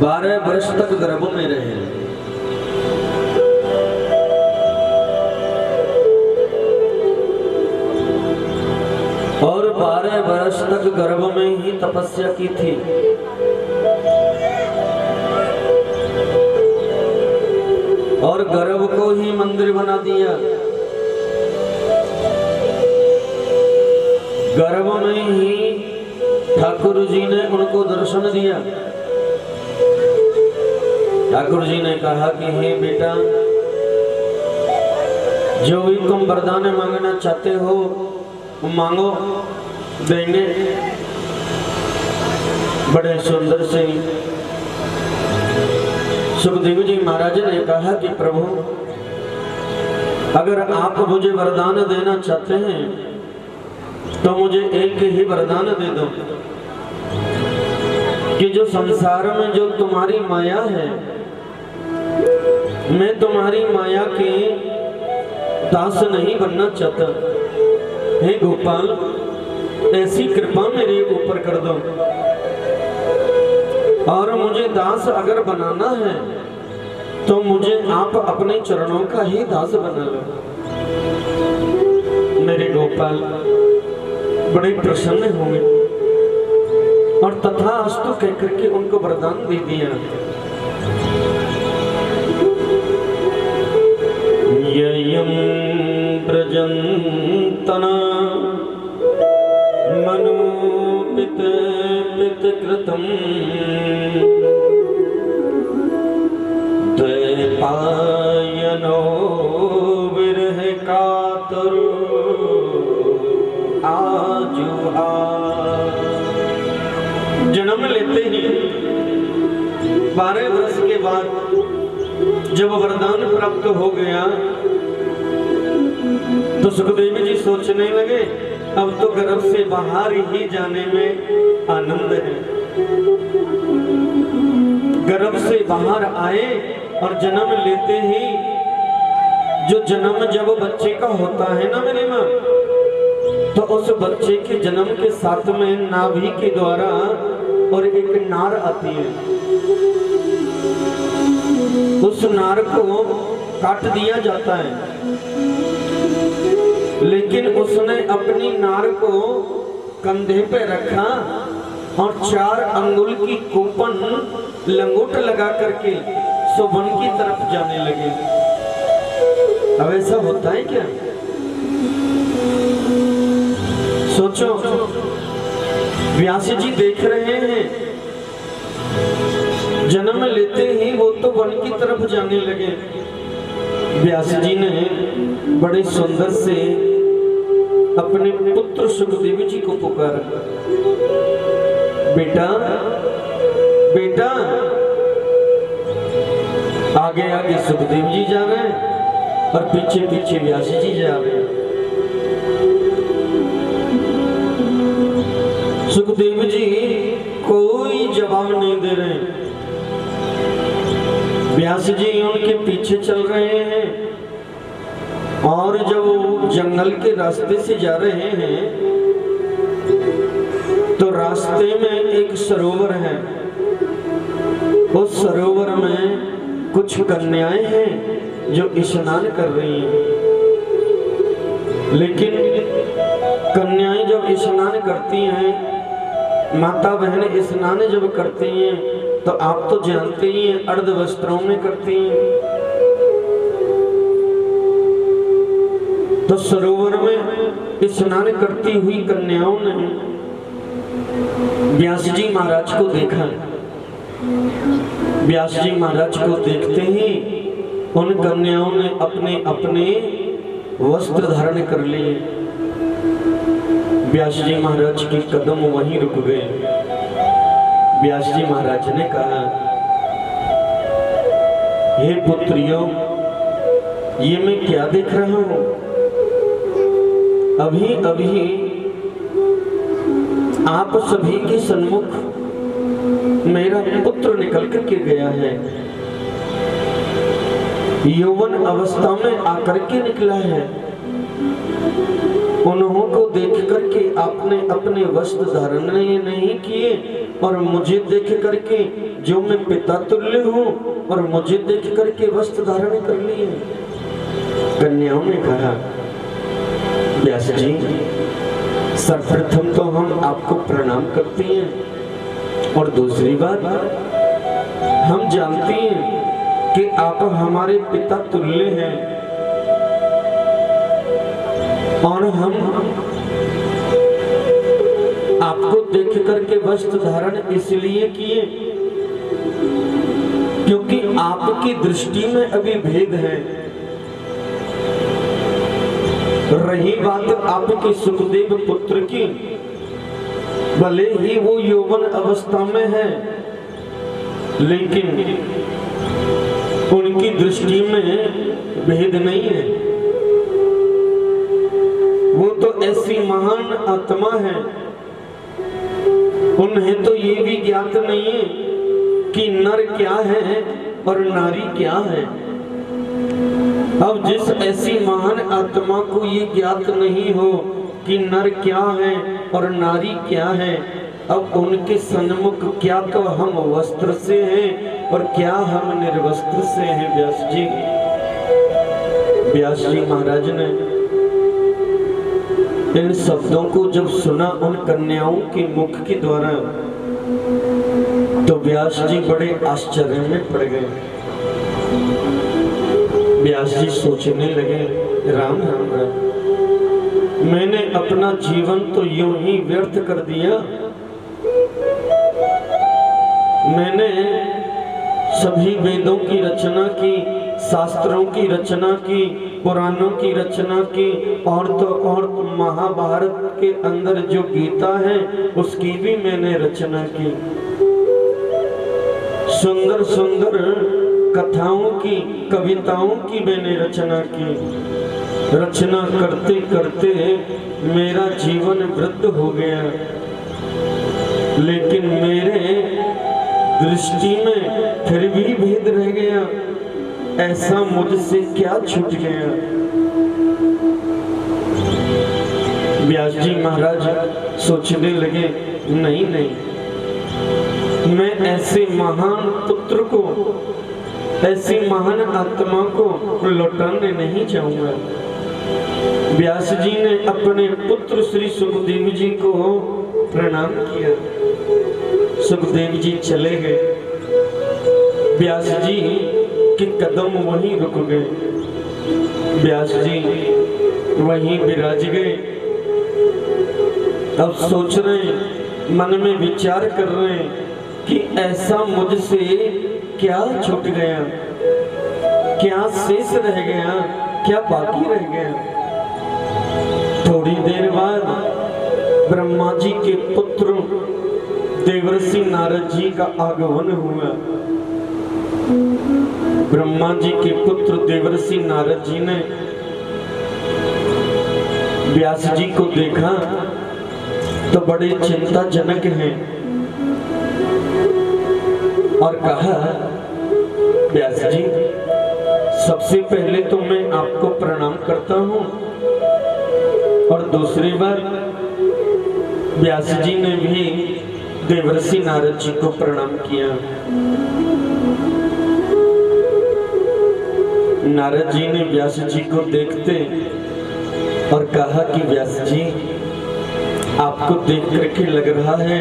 12 वर्ष तक गर्भ में रहे। और 12 वर्ष तक गर्भ में ही तपस्या की थी। और गर्भ को ही मंदिर बना दिया। गर्भ में ही ठाकुर जी ने उनको दर्शन दिया। ठाकुर जी ने कहा कि हे बेटा, जो भी तुम वरदान मांगना चाहते हो मांगो, देंगे। बड़े सुंदर से सुखदेव जी महाराज ने कहा कि प्रभु, अगर आप मुझे वरदान देना चाहते हैं तो मुझे एक ही वरदान दे दो कि जो संसार में जो तुम्हारी माया है, मैं तुम्हारी माया के दास नहीं बनना चाहता। हे गोपाल, ऐसी कृपा मेरे ऊपर कर दो। और मुझे दास अगर बनाना है तो मुझे आप अपने चरणों का ही दास बना लो। मेरे गोपाल बड़े प्रसन्न होंगे और तथास्तु कहकर के उनको वरदान दे दिया। ययं प्रजंतना मनो पित कृतम द्वैपायनो विरह कातर आजुहा। जन्म लेते ही 12 वर्ष के बाद जब वरदान प्राप्त हो गया तो सुखदेव जी सोचने लगे, अब तो गर्भ से बाहर ही जाने में आनंद है। गर्भ से बाहर आए और जन्म लेते ही, जो जन्म जब बच्चे का होता है ना मेरे माँ, तो उस बच्चे के जन्म के साथ में नाभि के द्वारा और एक नार आती है। उस नार को काट दिया जाता है, लेकिन उसने अपनी नार को कंधे पे रखा और 4 अंगुल की कूपन लंगोट लगा करके सुबन की तरफ जाने लगे। अब ऐसा होता है क्या? सोचो, व्यास जी देख रहे हैं, जन्म लेते ही वो तो वन की तरफ जाने लगे। व्यास जी ने बड़े सुंदर से अपने पुत्र सुखदेव जी को पुकारा, बेटा बेटा। आगे आगे सुखदेव जी जा रहे हैं और पीछे पीछे व्यास जी जा रहे हैं। सुखदेव जी कोई जवाब नहीं दे रहे। व्यास जी उनके पीछे चल रहे हैं और जब वो जंगल के रास्ते से जा रहे हैं तो रास्ते में एक सरोवर है। उस सरोवर में कुछ कन्याएं हैं जो स्नान कर रही हैं। लेकिन कन्याएं जब स्नान करती हैं, माता बहन स्नान जब करती हैं तो आप तो जानते ही हैं, अर्ध वस्त्रों में करती हैं। तो सरोवर में स्नान करती हुई कन्याओं ने व्यास जी महाराज को देखा। व्यास जी महाराज को देखते ही उन कन्याओं ने अपने अपने वस्त्र धारण कर लिए। व्यास जी महाराज के कदम वहीं रुक गए। व्यास जी महाराज ने कहा, हे पुत्रियों, ये मैं क्या देख रहा हूं? अभी अभी आप सभी के सन्मुख मेरा पुत्र निकल करके गया है। यौवन अवस्था में आकर के निकला है। उन्हों को देख करके आपने अपने वस्त्र धारण नहीं किए और मुझे देख करके जो मैं पिता तुल्य हूँ और मुझे देख करके वस्त्र धारण कर लिए। कन्याओं ने कहा, व्यास जी सर्वप्रथम तो हम आपको प्रणाम करते हैं और दूसरी बात हम जानते हैं कि आप हमारे पिता तुल्य हैं और हम आपको देख करके वस्त्र धारण इसलिए किए क्योंकि आपकी दृष्टि में अभी भेद है। रही बात आपके सुखदेव पुत्र की, भले ही वो यौवन अवस्था में है लेकिन उनकी दृष्टि में भेद नहीं है। वो तो ऐसी महान आत्मा है, उन्हें तो ये भी ज्ञात नहीं है कि नर क्या है और नारी क्या है। अब जिस ऐसी महान आत्मा को ये ज्ञात नहीं हो कि नर क्या है और नारी क्या है, अब उनके सन्मुख क्या तो हम वस्त्र से हैं और क्या हम निर्वस्त्र से हैं। व्यास जी महाराज ने इन शब्दों को जब सुना उन कन्याओं के मुख के द्वारा तो व्यास जी बड़े आश्चर्य में पड़ गए। व्यास जी सोचने लगे, राम राम राम, मैंने अपना जीवन तो यूं ही व्यर्थ कर दिया। मैंने सभी वेदों की रचना की, शास्त्रों की रचना की, पुराणों की रचना की और तो और महाभारत के अंदर जो गीता है उसकी भी मैंने रचना की। सुंदर सुंदर कथाओं की, कविताओं की मैंने रचना की। रचना करते करते मेरा जीवन वृद्ध हो गया, लेकिन मेरे दृष्टि में फिर भी भेद रह गया। ऐसा मुझसे क्या छूट गया। व्यास जी महाराज सोचने लगे, नहीं नहीं, मैं ऐसे महान पुत्र को, ऐसी महान आत्मा को लौटाने नहीं चाहूंगा। व्यास जी ने अपने पुत्र श्री सुखदेव जी को प्रणाम किया। सुखदेव जी चले गए, व्यास जी के कदम वहीं रुक गए। व्यास जी वहीं विराज गए। अब सोच रहे, मन में विचार कर रहे कि ऐसा मुझसे क्या छूट गया, क्या शेष रह गया, क्या बाकी रह गया। थोड़ी देर बाद ब्रह्मा जी के पुत्र देवर्षि नारद जी का आगमन हुआ। ब्रह्मा जी के पुत्र देवर्षि नारद जी ने व्यास जी को देखा तो बड़े चिंताजनक हैं और कहा, व्यास जी सबसे पहले तो मैं आपको प्रणाम करता हूं और दूसरी बार व्यास जी ने भी देवर्षि नारद जी को प्रणाम किया। नारद जी ने व्यास जी को देखते और कहा कि व्यास जी आपको देख करके लग रहा है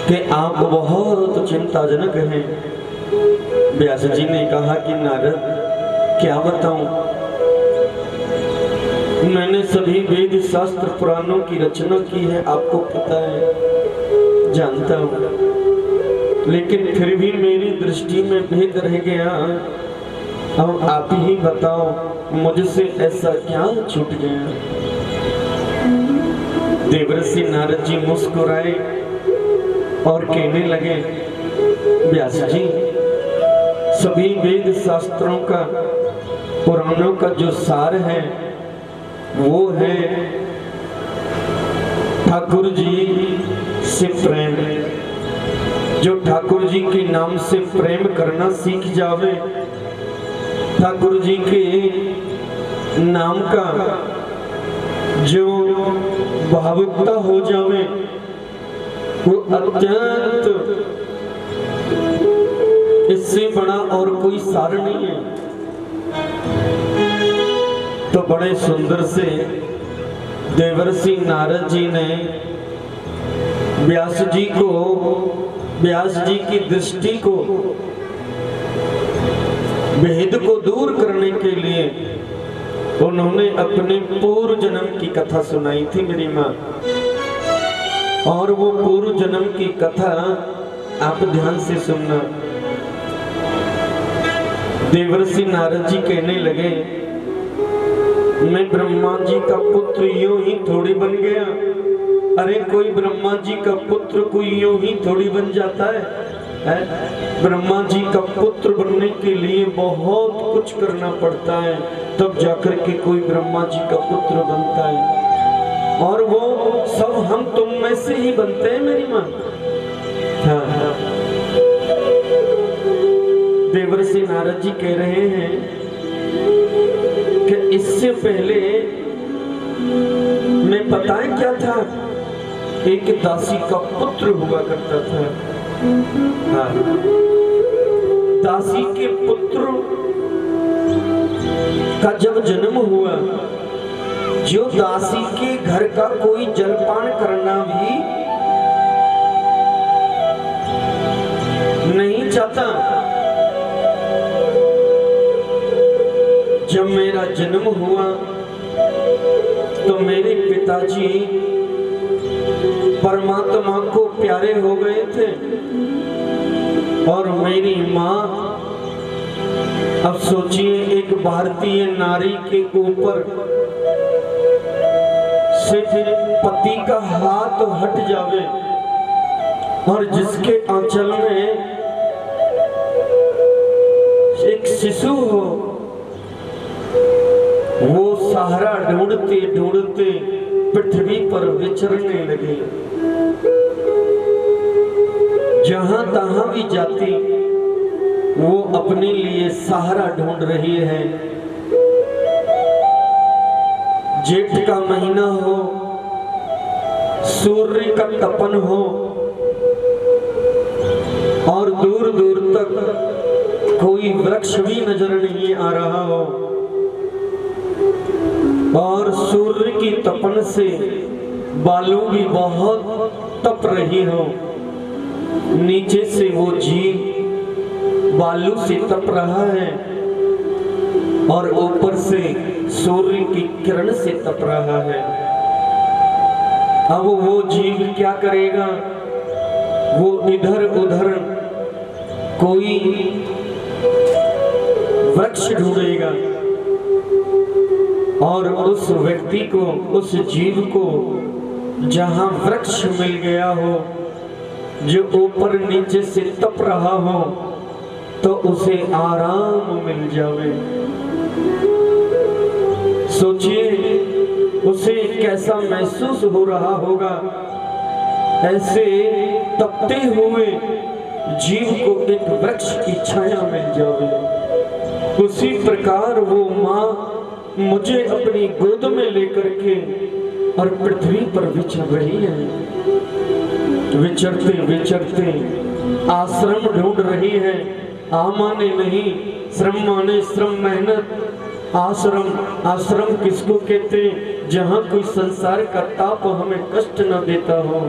कि आप बहुत चिंताजनक हैं। व्यास जी ने कहा कि नारद क्या बताऊं, मैंने सभी वेद शास्त्र पुराणों की रचना की है, आपको पता है, जानता हूं, लेकिन फिर भी मेरी दृष्टि में भेद रह गया। अब आप ही बताओ मुझसे ऐसा क्या छूट गया। देवर्षि नारद जी मुस्कुराए और कहने लगे, व्यास जी सभी वेद शास्त्रों का, पुराणों का जो सार है वो है ठाकुर जी से प्रेम। जो ठाकुर जी के नाम से प्रेम करना सीख जावे, ठाकुर जी के नाम का जो भावुकता हो जावे वो अत्यंत, इससे बड़ा और कोई सार नहीं है। तो बड़े सुंदर से देवर्षि नारद जी ने व्यास जी की दृष्टि को, भेद को दूर करने के लिए उन्होंने अपने पूर्व जन्म की कथा सुनाई थी मेरी माँ। और वो पूर्व जन्म की कथा आप ध्यान से सुनना। देवर्षि नारद जी कहने लगे, मैं ब्रह्मा जी का पुत्र यूं ही थोड़ी बन गया। अरे कोई ब्रह्मा जी का पुत्र कोई यूं ही थोड़ी बन जाता है? ब्रह्मा जी का पुत्र बनने के लिए बहुत कुछ करना पड़ता है, तब जाकर के कोई ब्रह्मा जी का पुत्र बनता है। और वो सब हम तुम में से ही बनते हैं मेरी माँ। हाँ। देवर्षि नारद जी कह रहे हैं कि इससे पहले मैं पता है क्या था, एक दासी का पुत्र हुआ करता था। हाँ। दासी के पुत्र का जब जन्म हुआ, जो दासी के घर का कोई जलपान करना भी नहीं चाहता। जब मेरा जन्म हुआ तो मेरे पिताजी परमात्मा को प्यारे हो गए थे और मेरी माँ, अब सोचिए एक भारतीय नारी के ऊपर से पति का हाथ हट जावे और जिसके आंचल में एक शिशु हो, वो सहारा ढूंढते ढूंढते पृथ्वी पर विचरने लगे। जहां तहां भी जाती वो अपने लिए सहारा ढूंढ रही है। जेठ का महीना हो, सूर्य का तपन हो और दूर दूर तक कोई वृक्ष भी नजर नहीं आ रहा हो और सूर्य की तपन से बालू भी बहुत तप रही हो, नीचे से वो जीव बालू से तप रहा है और ऊपर से सूर्य की किरण से तप रहा है। अब वो जीव क्या करेगा? वो इधर उधर कोई वृक्ष ढूंढेगा और उस व्यक्ति को, उस जीव को जहां वृक्ष मिल गया हो, जो ऊपर नीचे से तप रहा हो, तो उसे आराम मिल जावे। सोचिए उसे कैसा महसूस हो रहा होगा। ऐसे तपते हुए जीव को एक वृक्ष की छाया मिल जावे। उसी प्रकार वो माँ मुझे अपनी गोद में लेकर के और पृथ्वी पर विचर रही है। विचरते विचरते आश्रम ढूंढ रही है। आ माने नहीं, श्रम माने श्रम, मेहनत। आश्रम, आश्रम किसको कहते? जहाँ कोई संसार का ताप हमें कष्ट न देता हो,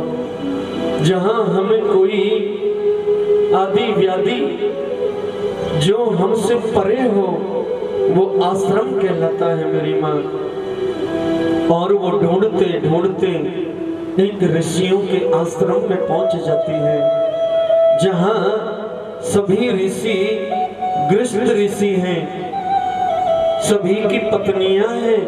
जहाँ हमें कोई आदि व्याधि जो हमसे परे हो, वो आश्रम कहलाता है मेरी माँ। और वो ढूंढते ढूंढते एक ऋषियों के आश्रम में पहुंच जाती है, जहाँ सभी ऋषि गृहस्थ ऋषि हैं, सभी की पत्नियां हैं,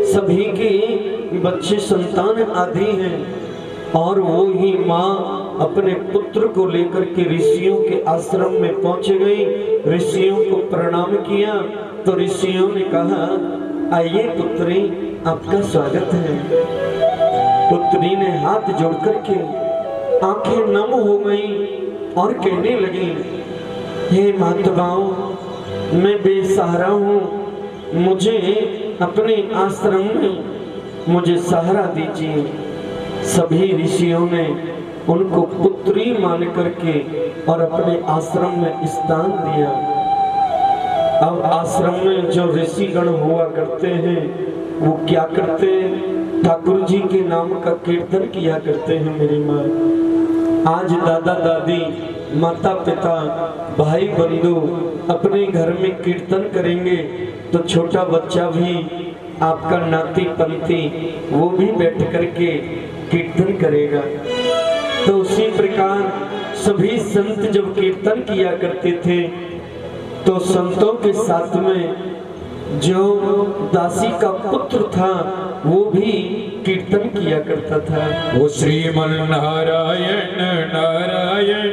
सभी के बच्चे संतान आदि हैं। और वो ही माँ अपने पुत्र को लेकर के ऋषियों के आश्रम में पहुंच गई। ऋषियों को प्रणाम किया तो ऋषियों ने कहा, आइए पुत्री, आपका स्वागत है। पुत्री ने हाथ जोड़ करके आंखें नम हो गई और कहने लगी, हे मातृभाव, मैं बेसहारा हूँ, मुझे अपने आश्रम में मुझे सहारा दीजिए। सभी ऋषियों ने उनको पुत्री मान करके और अपने आश्रम में स्थान दिया। अब आश्रम में जो ऋषिगण हुआ करते हैं वो क्या करते हैं, ठाकुर जी के नाम का कीर्तन किया करते हैं। मेरी माँ, आज दादा दादी, माता पिता, भाई बंधु अपने घर में कीर्तन करेंगे तो छोटा बच्चा भी, आपका नाती पंथी, वो भी बैठ करके कीर्तन करेगा। तो उसी प्रकार सभी संत जब कीर्तन किया करते थे तो संतों के साथ में जो दासी का पुत्र था वो भी कीर्तन किया करता था। वो श्रीमन नारायण नारायण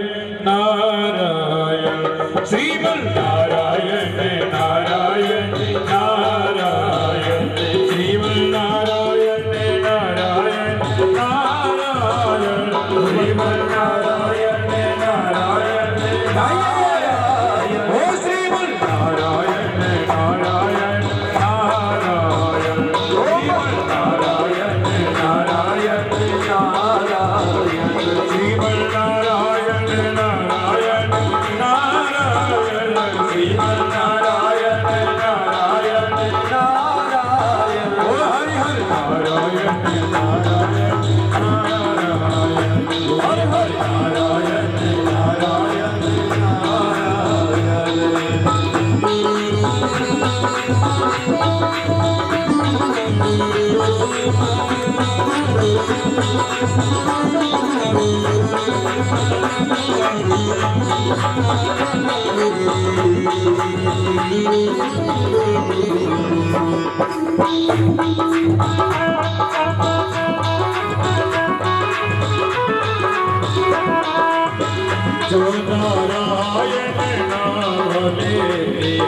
नारायण, श्रीमन नारायण नारायण नारायण, श्रीमन नारायण नारायण नारायण, श्रीमन नारायण नारायण नारायण, ओ श्रीमन नारायण नारायण नारायण, श्रीमन नारायण नारायण नारायण, श्रीमन नारायण नारायण नारायण, श्रीमन नारायण नारायण नारायण, ओ हरि हरि नारायण नारायण नारायण, हरि हरि नारायण नारायण जो नारायण नाम लेते,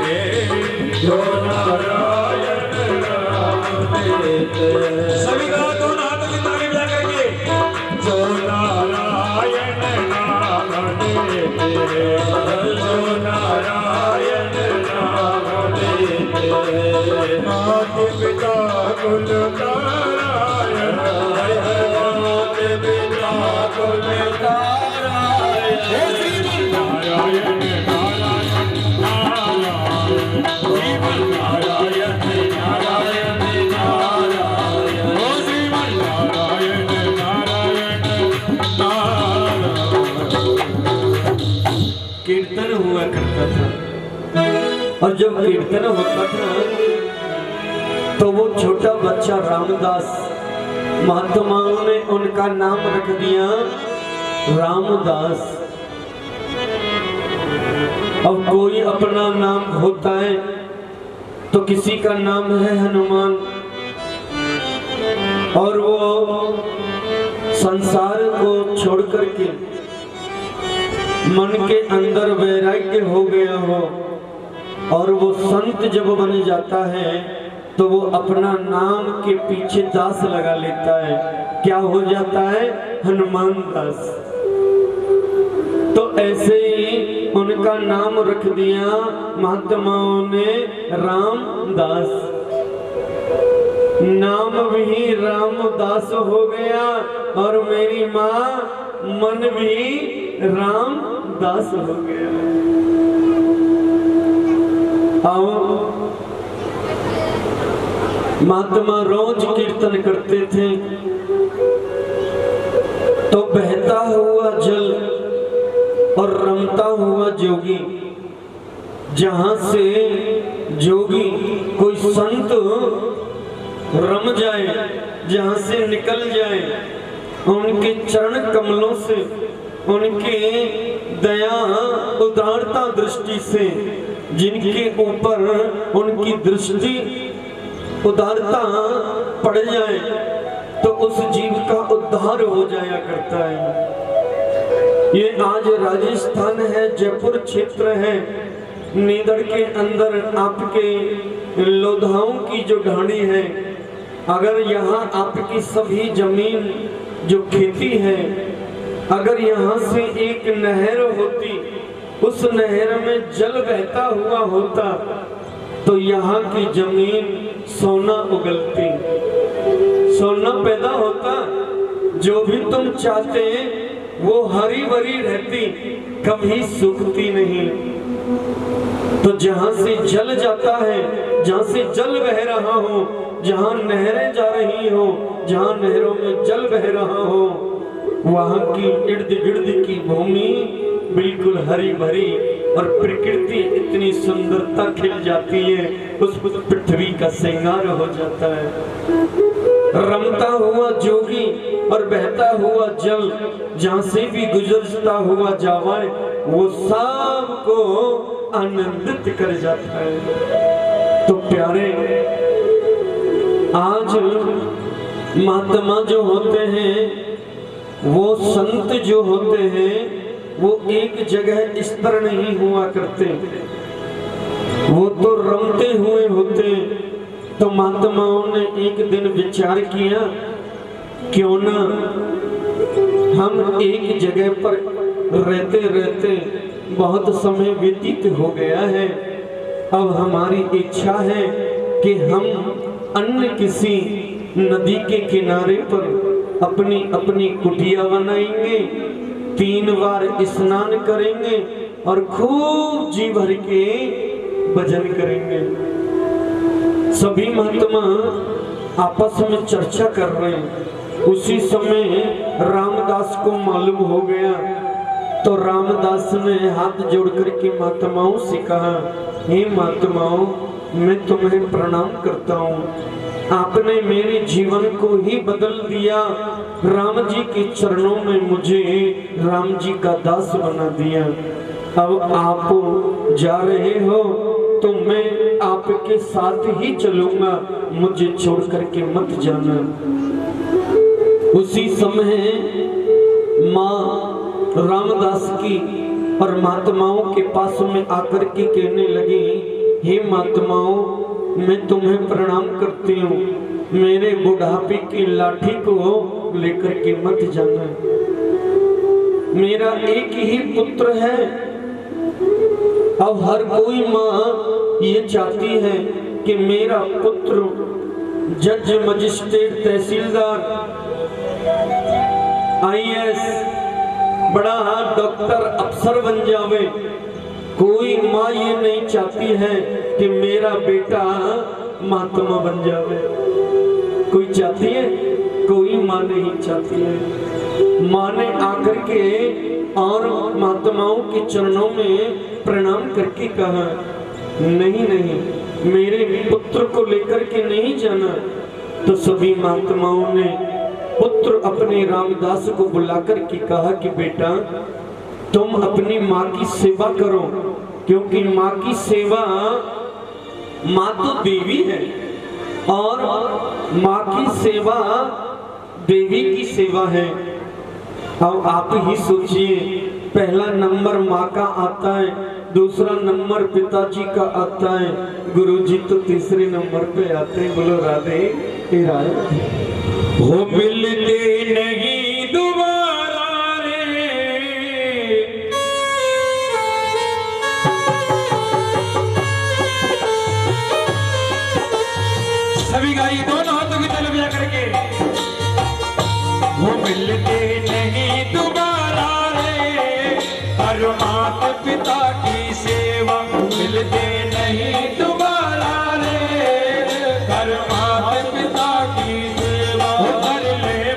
जो नारायण नाम लेते, सभी का दोनों हाथों की ताली बजा करके, जो नारायण नाम लेते, जो नारायण नाम लेते, माता पिता कुल नारायण, हरि हरि माता पिता कुल नारायण, नारायण नारायण नारायण, श्रीमन नारायण नारायण नारायण, ओ श्रीमन नारायण नारायण नारायण। कीर्तन हुआ करता था और जब कीर्तन होता था तो वो छोटा बच्चा रामदास, महात्माओं ने उनका नाम रख दिया रामदास। अब कोई अपना नाम होता है तो किसी का नाम है हनुमान, और वो संसार को छोड़ करके मन के अंदर वैराग्य हो गया हो और वो संत जब बन जाता है तो वो अपना नाम के पीछे दास लगा लेता है। क्या हो जाता है? हनुमान दास। तो ऐसे ही उनका नाम रख दिया महात्माओं ने रामदास। नाम भी रामदास हो गया और मेरी माँ मन भी रामदास हो गया। आओ, महात्मा रोज कीर्तन करते थे तो बहता हुआ जल और रमता हुआ जोगी, जहां से जोगी कोई संत रम जाए, जहां से निकल जाए, उनके चरण कमलों से, उनके दया उदारता दृष्टि से, जिनके ऊपर उनकी दृष्टि उदारता पड़ जाए तो उस जीव का उद्धार हो जाया करता है। ये आज राजस्थान है, जयपुर क्षेत्र है, नीदड़ के अंदर आपके लोधाओं की जो ढाणी है, अगर यहाँ आपकी सभी जमीन जो खेती है, अगर यहाँ से एक नहर होती, उस नहर में जल बहता हुआ होता तो यहाँ की जमीन सोना उगलती, सोना पैदा होता, जो भी तुम चाहते वो हरी भरी रहती, कभी सूखती नहीं। तो जहां से जल जाता है, जहां से जल बह रहा हो, जहां नहरें जा रही हो, जहां नहरों में जल बह रहा हो, वहां की इर्द गिर्द की भूमि बिल्कुल हरी भरी और प्रकृति इतनी सुंदरता खिल जाती है, उस पृथ्वी का श्रृंगार हो जाता है। रमता हुआ जोगी और बहता हुआ जल जहां से भी गुजरता हुआ जाए, वो सबको आनंदित कर जाता है। तो प्यारे, आज महात्मा जो होते हैं, वो संत जो होते हैं, वो एक जगह इस तरह नहीं हुआ करते, वो तो रमते हुए होते। तो महात्माओं ने एक दिन विचार किया, क्यों ना हम एक जगह पर रहते रहते बहुत समय व्यतीत हो गया है, अब हमारी इच्छा है कि हम अन्य किसी नदी के किनारे पर अपनी अपनी कुटिया बनाएंगे, 3 बार स्नान करेंगे और खूब जी भर के भजन करेंगे। सभी महात्मा आपस में चर्चा कर रहे हैं। उसी समय रामदास को मालूम हो गया, तो रामदास ने हाथ जोड़कर के महात्माओं से कहा, हे महात्माओं, मैं तुम्हें प्रणाम करता हूँ, आपने मेरे जीवन को ही बदल दिया, राम जी के चरणों में मुझे राम जी का दास बना दिया। अब आप जा रहे हो तो मैं आपके साथ ही चलूंगा, मुझे छोड़ करके मत जाना। उसी समय माँ रामदास की और महात्माओं के पास में आकर के कहने लगी, हे महात्माओं, मैं तुम्हें प्रणाम करती हूँ, मेरे बुढ़ापे की लाठी को लेकर के मत जाना, मेरा एक ही पुत्र है। अब हर कोई माँ ये चाहती है कि मेरा पुत्र जज, मजिस्ट्रेट, तहसीलदार, IAS, बड़ा डॉक्टर, अफसर बन जावे। कोई माँ ये नहीं चाहती है कि मेरा बेटा महात्मा बन जावे। कोई चाहती है? कोई माँ नहीं चाहती है। माँ ने आकर के और महात्माओं के चरणों में प्रणाम करके कहा, नहीं नहीं, मेरे पुत्र को लेकर के नहीं जाना। तो सभी महात्माओं ने पुत्र अपने रामदास को बुलाकर के कहा कि बेटा, तुम अपनी माँ की सेवा करो, क्योंकि माँ की सेवा, माँ तो देवी है और माँ की सेवा देवी की सेवा है। अब आप ही सोचिए, पहला नंबर माँ का आता है, दूसरा नंबर पिताजी का आता है, गुरुजी तो तीसरे नंबर पे आते हैं। बोलो राधे राधे। हो मिलते नहीं दोबारा रे, सभी गाई दोनों हाथों की तरफ जा करके, वो मिलते नहीं दोबारा रे, हर माता पिता की सेवा मिलते नहीं दोबारा रे, हर माता पिता की सेवा, हर ले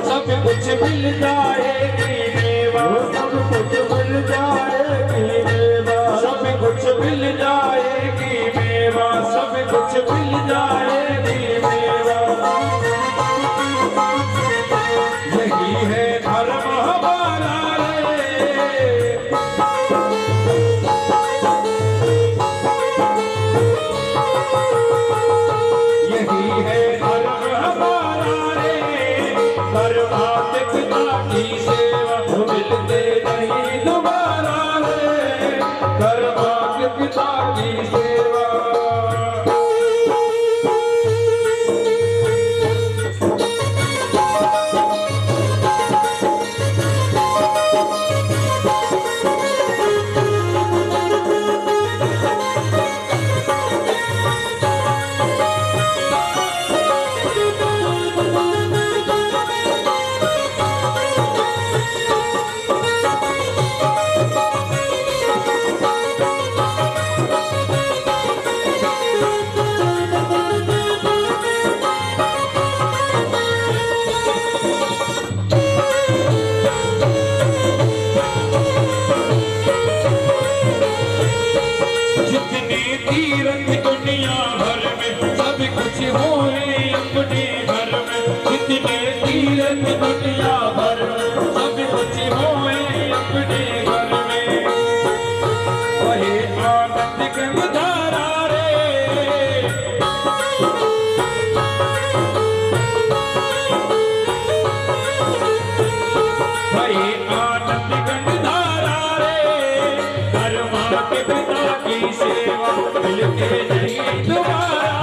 सब कुछ मिल जाएगी मेवा, सब कुछ मिल जाएगी मेवा, सब कुछ मिल जाएगी मेवा, सब कुछ मिल जाएगी मेवा। यही है धर्म हमारा रे, यही है धर्म हमारा रे। मात पिता की सेवा मिलते नहीं दोबारा रे, कर मात पिता की सेवा। तीरथ दुनिया भर में सब कुछ होए अपने घर में, जितने तीरथ दुनिया भर में सब कुछ होए अपने घर में। वही आनंद गंगाधारा रे, वही आनंद गंगाधारा रे। कर मां के पिता की सेवा मिलते नहीं दोबारा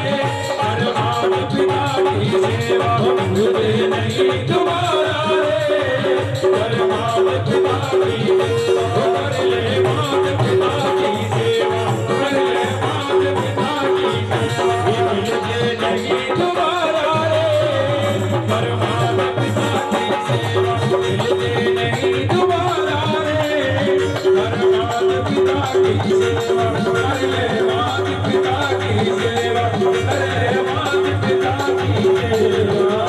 रे, कर मात पिता की सेवा मिलते नहीं दोबारा रे, कर मात पिता की सेवा कर ले मात पिता की सेवा, कर ले मात पिता की सेवा मिलते नहीं दोबारा रे, कर मात पिता की सेवा मिलते नहीं दोबारा रे, कर मात पिता की सेवा कर ले मात पिता की सेवा, कर ले मात पिता की सेवा।